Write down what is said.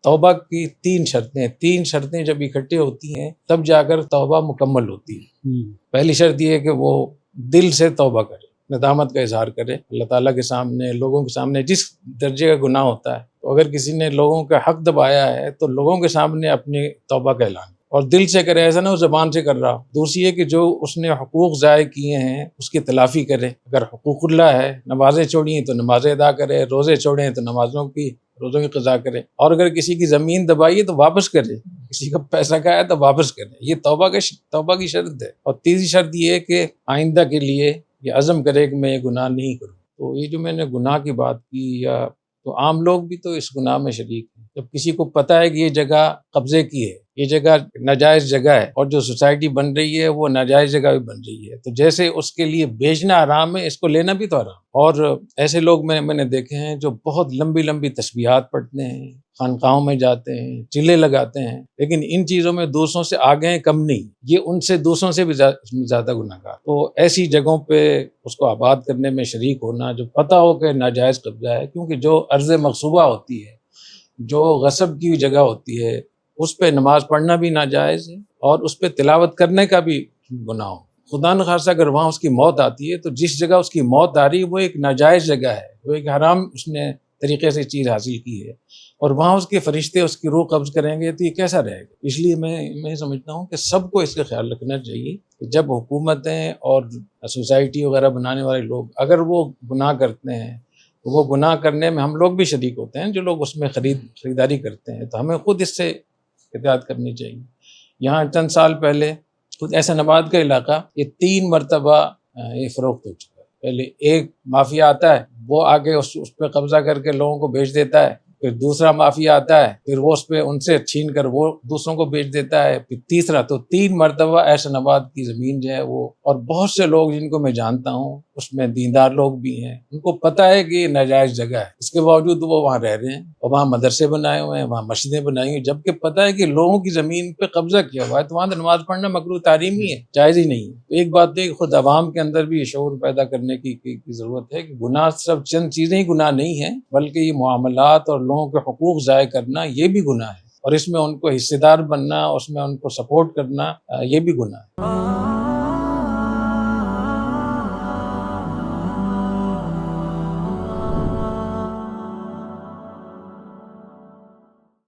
توبہ کی تین شرطیں جب اکٹھے ہوتی ہیں تب جا کر توبہ مکمل ہوتی ہے۔ پہلی شرط یہ ہے کہ وہ دل سے توبہ کرے، ندامت کا اظہار کرے اللہ تعالیٰ کے سامنے، لوگوں کے سامنے، جس درجے کا گناہ ہوتا ہے۔ تو اگر کسی نے لوگوں کا حق دبایا ہے تو لوگوں کے سامنے اپنی توبہ کا اعلان، اور دل سے کرے، ایسا نہ وہ زبان سے کر رہا۔ دوسری ہے کہ جو اس نے حقوق ضائع کیے ہیں اس کی تلافی کرے، اگر حقوق اللہ ہے، نمازیں چھوڑی ہیں تو نمازیں ادا کرے، روزے چھوڑے ہیں تو روزوں کی قضا کرے، اور اگر کسی کی زمین دبائی ہے تو واپس کرے، کسی کا پیسہ کھایا تو واپس کرے۔ یہ توبہ کی شرط ہے۔ اور تیسری شرط یہ ہے کہ آئندہ کے لیے یہ عزم کرے کہ میں یہ گناہ نہیں کروں۔ تو یہ جو میں نے گناہ کی بات کی، یا تو عام لوگ بھی تو اس گناہ میں شریک ہیں۔ جب کسی کو پتہ ہے کہ یہ جگہ قبضے کی ہے، یہ جگہ ناجائز جگہ ہے، اور جو سوسائٹی بن رہی ہے وہ ناجائز جگہ بھی بن رہی ہے، تو جیسے اس کے لیے بیچنا حرام ہے، اس کو لینا بھی تو حرام۔ اور ایسے لوگ میں نے دیکھے ہیں جو بہت لمبی لمبی تسبیحات پڑھتے ہیں، خانقاہوں میں جاتے ہیں، چلے لگاتے ہیں، لیکن ان چیزوں میں دوسروں سے آگے ہیں، کم نہیں، یہ ان سے دوسروں سے بھی زیادہ گناہ گار۔ تو ایسی جگہوں پہ اس کو آباد کرنے میں شریک ہونا، جو پتہ ہو کہ ناجائز قبضہ ہے، کیونکہ جو ارض مغصوبہ ہوتی ہے، جو غصب کی جگہ ہوتی ہے، اس پہ نماز پڑھنا بھی ناجائز ہے، اور اس پہ تلاوت کرنے کا بھی گناہ ہو۔ خدا نخواستہ اگر وہاں اس کی موت آتی ہے تو جس جگہ اس کی موت آ رہی ہے وہ ایک ناجائز جگہ ہے، وہ ایک حرام اس نے طریقے سے چیز حاصل کی ہے، اور وہاں اس کے فرشتے اس کی روح قبض کریں گے تو یہ کیسا رہے گا؟ اس لیے میں سمجھتا ہوں کہ سب کو اس کا خیال رکھنا چاہیے کہ جب حکومتیں اور سوسائٹی وغیرہ بنانے والے لوگ اگر وہ گناہ کرتے ہیں، تو وہ گناہ کرنے میں ہم لوگ بھی شریک ہوتے ہیں، جو لوگ اس میں خریداری کرتے ہیں، تو ہمیں خود اس سے احتیاط کرنی چاہیے۔ یہاں چند سال پہلے خود احسن آباد کا علاقہ یہ 3 مرتبہ یہ فروخت ہو چکا ہے۔ پہلے ایک مافیا آتا ہے، وہ آگے اس پہ قبضہ کر کے لوگوں کو بیچ دیتا ہے، پھر دوسرا مافیا آتا ہے، پھر وہ اس پہ ان سے چھین کر وہ دوسروں کو بیچ دیتا ہے، پھر تیسرا، تو 3 مرتبہ احسن آباد کی زمین جو ہے وہ، اور بہت سے لوگ جن کو میں جانتا ہوں اس میں دیندار لوگ بھی ہیں، ان کو پتہ ہے کہ یہ ناجائز جگہ ہے، اس کے باوجود وہ وہاں رہ رہے ہیں، اور وہاں مدرسے بنائے ہوئے ہیں، وہاں مسجدیں بنائی ہوئی، جبکہ پتہ ہے کہ لوگوں کی زمین پہ قبضہ کیا ہوا ہے، تو وہاں تو نماز پڑھنا مکروہ تحریمی ہے، جائز ہی نہیں ہے۔ تو ایک بات تو خود عوام کے اندر بھی یہ شعور پیدا کرنے کی ضرورت ہے کہ گناہ صرف چند چیزیں ہی گناہ نہیں ہیں، بلکہ یہ معاملات اور لوگوں کے حقوق ضائع کرنا یہ بھی گناہ ہے، اور اس میں ان کو حصے دار بننا، اس میں ان کو سپورٹ کرنا یہ بھی گناہ ہے۔